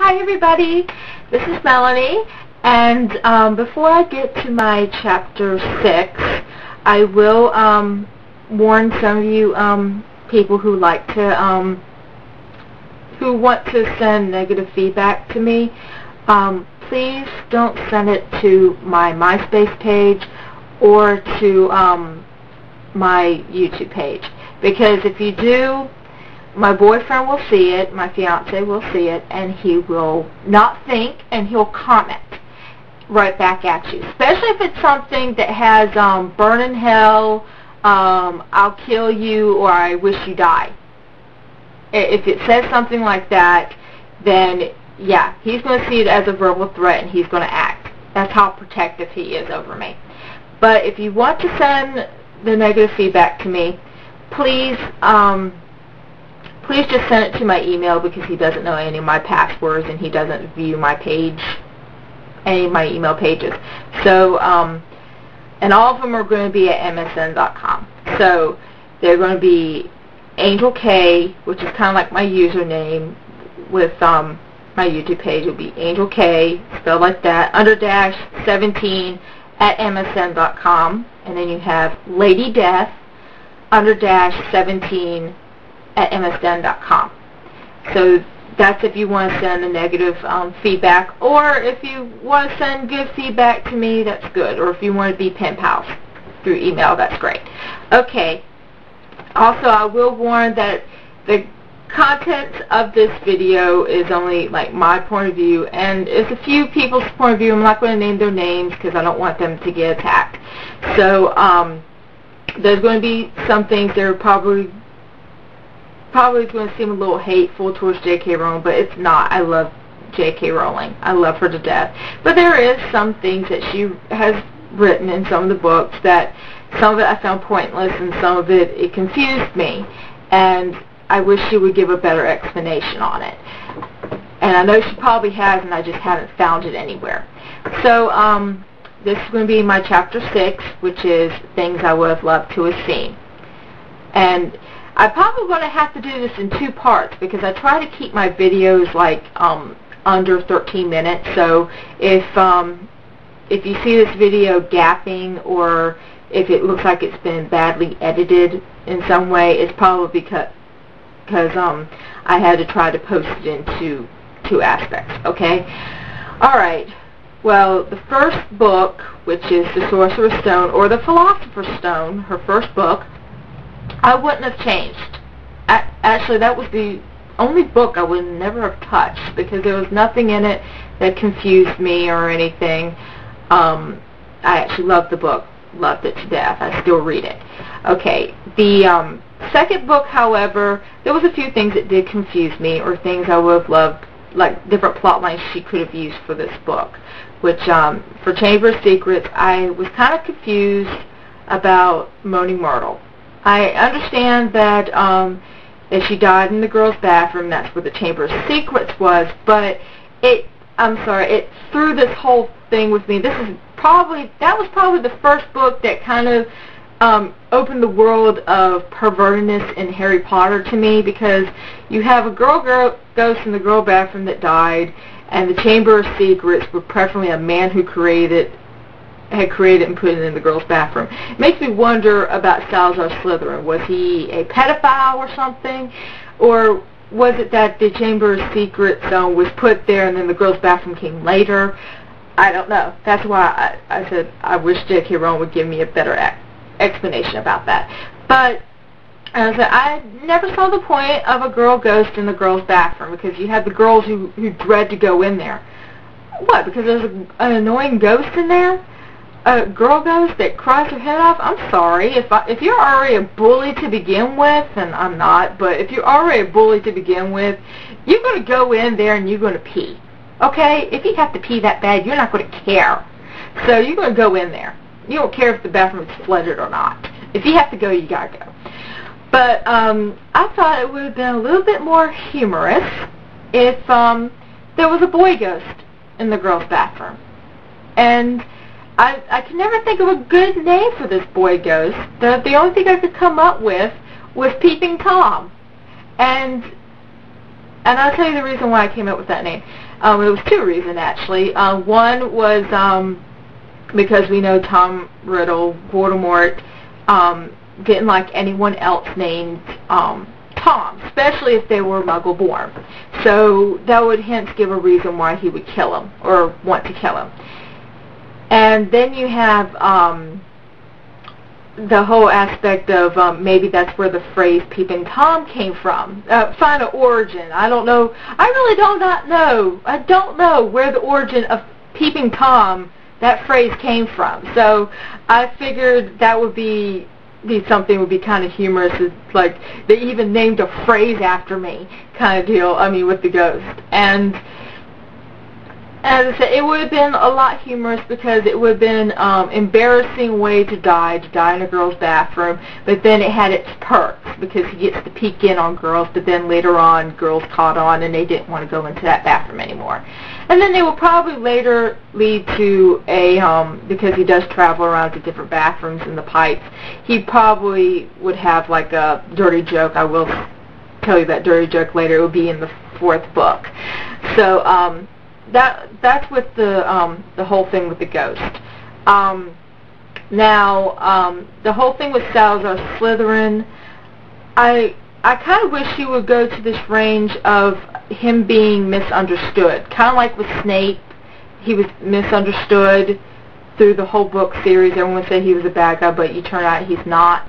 Hi everybody, this is Melanie, and before I get to my Chapter 6, I will warn some of you people who like to, who want to send negative feedback to me. Please don't send it to my MySpace page or to my YouTube page, because if you do, my boyfriend will see it, my fiance will see it, and he will not think, and he'll comment right back at you. Especially if it's something that has burn in hell, I'll kill you, or I wish you die. If it says something like that, then yeah, he's going to see it as a verbal threat, and he's going to act. That's how protective he is over me. But if you want to send the negative feedback to me, please please just send it to my email, because he doesn't know any of my passwords and he doesn't view my page, any of my email pages. So, and all of them are going to be at msn.com. So they're going to be Angel K, which is kind of like my username with my YouTube page. It will be Angel K, spelled like that, _17 at msn.com. And then you have Lady Death, _17 at msn.com. So that's if you want to send a negative feedback, or if you want to send good feedback to me, that's good. Or if you want to be pen pals through email, that's great. Okay. Also, I will warn that the content of this video is only like my point of view, and it's a few people's point of view. I'm not going to name their names because I don't want them to get attacked. So there's going to be some things that are probably going to seem a little hateful towards J.K. Rowling, but it's not. I love J.K. Rowling. I love her to death. But there is some things that she has written in some of the books that some of it I found pointless, and some of it confused me, and I wish she would give a better explanation on it. And I know she probably has, and I just haven't found it anywhere. So this is going to be my Chapter 6, which is Things I Would Have Loved to Have Seen. And I'm probably going to have to do this in 2 parts, because I try to keep my videos like under 13 minutes. So if you see this video gapping, or if it looks like it's been badly edited in some way, it's probably because I had to try to post it in two aspects. Okay. All right. Well, the first book, which is The Sorcerer's Stone, or The Philosopher's Stone, her first book, I wouldn't have changed. Actually, that was the only book I would never have touched, because there was nothing in it that confused me or anything. I actually loved the book, loved it to death. I still read it. Okay, the second book, however, there was a few things that did confuse me, or things I would have loved, like different plot lines she could have used for this book, which for Chamber of Secrets, I was kind of confused about Moaning Myrtle. I understand that that she died in the girls' bathroom. That's where the Chamber of Secrets was. But it threw this whole thing with me. That was probably the first book that kind of opened the world of pervertedness in Harry Potter to me, because you have a girl ghost in the girl bathroom that died, and the Chamber of Secrets were preferably a man who had created and put it in the girl's bathroom. It makes me wonder about Salazar Slytherin. Was he a pedophile or something? Or was it that the Chamber of Secrets was put there and then the girl's bathroom came later? I don't know. That's why I said I wish J.K. Rowling would give me a better explanation about that. But as I said, I never saw the point of a girl ghost in the girl's bathroom, because you have the girls who dread to go in there. What, because there's an annoying ghost in there? A girl ghost that cries her head off? I'm sorry. If you're already a bully to begin with, and I'm not, but if you're already a bully to begin with, you're going to go in there and you're going to pee. Okay? If you have to pee that bad, you're not going to care. So you're going to go in there. You don't care if the bathroom is flooded or not. If you have to go, you got to go. But I thought it would have been a little bit more humorous if there was a boy ghost in the girl's bathroom. And I can never think of a good name for this boy ghost. The only thing I could come up with was Peeping Tom. And And I'll tell you the reason why I came up with that name. It was two reasons, actually. One was because we know Tom Riddle, Voldemort, didn't like anyone else named Tom, especially if they were Muggle-born. So that would hence give a reason why he would kill him, or want to kill him. And then you have the whole aspect of maybe that's where the phrase "peeping Tom" came from. Find an origin. I don't know. I really do not know. I don't know where the origin of "peeping Tom," that phrase, came from. So I figured that would be something would be kind of humorous. It's like they even named a phrase after me, kind of deal. I mean, with the ghost. And as I said, it would have been a lot humorous because it would have been embarrassing way to die in a girl's bathroom, but then it had its perks because he gets to peek in on girls, but then later on girls caught on and they didn't want to go into that bathroom anymore. And then they will probably later lead to a, because he does travel around to different bathrooms in the pipes, he probably would have like a dirty joke. I will tell you that dirty joke later. It will be in the 4th book. So, that's with the whole thing with the ghost. Now, the whole thing with Salazar Slytherin, I kind of wish he would go to this range of him being misunderstood. Kind of like with Snape, he was misunderstood through the whole book series. Everyone said he was a bad guy, but you turn out he's not.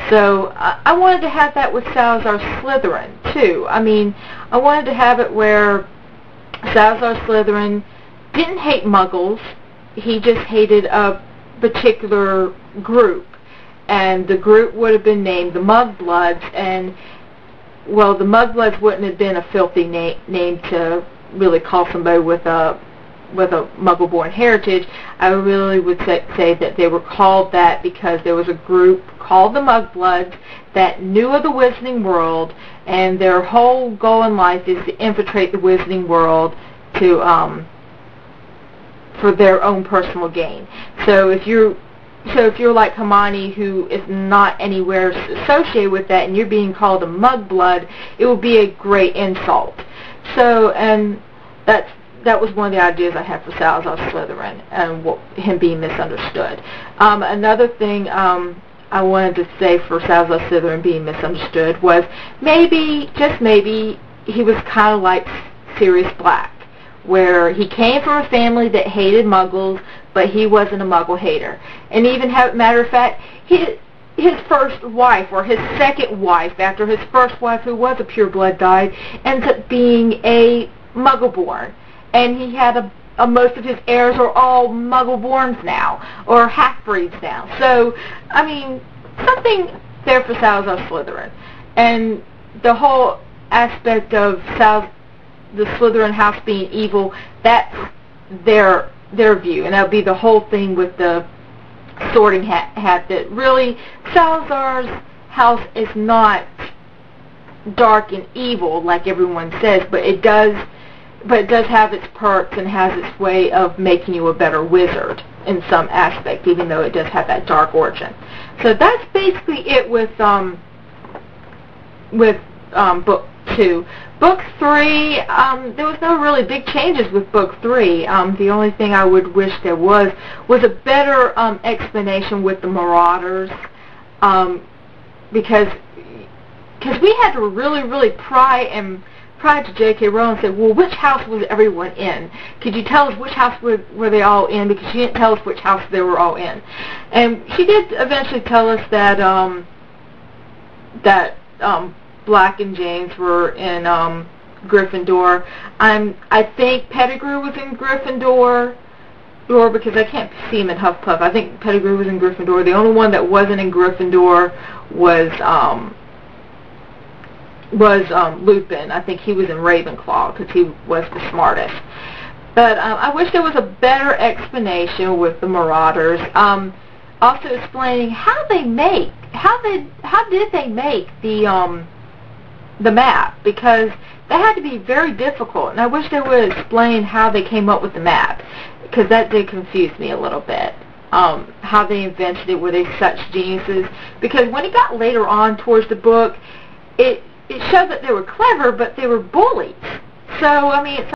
So I wanted to have that with Salazar Slytherin, too. I mean, I wanted to have it where Salazar Slytherin didn't hate Muggles. He just hated a particular group. And the group would have been named the Mugbloods. And, well, the Mugbloods wouldn't have been a filthy name to really call somebody with a Muggle-born heritage. I really would say that they were called that because there was a group called the Mugbloods that knew of the Wizarding World, and their whole goal in life is to infiltrate the Wizarding World to for their own personal gain. So if you're like Hermione, who is not anywhere associated with that, and you're being called a Mugblood, it would be a great insult. So, and that was one of the ideas I had for Salazar Slytherin and him being misunderstood. Another thing I wanted to say for Salazar Slytherin being misunderstood was maybe, just maybe, he was kind of like Sirius Black, where he came from a family that hated Muggles, but he wasn't a Muggle hater. And even, matter of fact, his first wife, or his second wife, after his first wife, who was a pureblood, died, ends up being a Muggle-born. And he had most of his heirs are all Muggle-borns now, or half-breeds now. So, I mean, something there for Salazar Slytherin. And the whole aspect of the Slytherin house being evil, that's their view. And that would be the whole thing with the Sorting Hat, that really Salazar's house is not dark and evil like everyone says, but it does have its perks and has its way of making you a better wizard in some aspect, even though it does have that dark origin. So that's basically it with book 2. Book 3, there was no really big changes with book 3. The only thing I would wish there was a better explanation with the Marauders, because we had to really pry to J.K. Rowling and said, well, which house was everyone in? Could you tell us which house were they all in? Because she didn't tell us which house they were all in. And she did eventually tell us that Black and James were in Gryffindor. I think Pettigrew was in Gryffindor, or because I can't see him in Hufflepuff. I think Pettigrew was in Gryffindor. The only one that wasn't in Gryffindor was Lupin. I think he was in Ravenclaw because he was the smartest. But I wish there was a better explanation with the Marauders. Also explaining how did they make the map, because that had to be very difficult, and I wish they would explain how they came up with the map, because that did confuse me a little bit. How they invented it, were they such geniuses? Because when it got later on towards the book, it showed that they were clever, but they were bullies. So, I mean, it's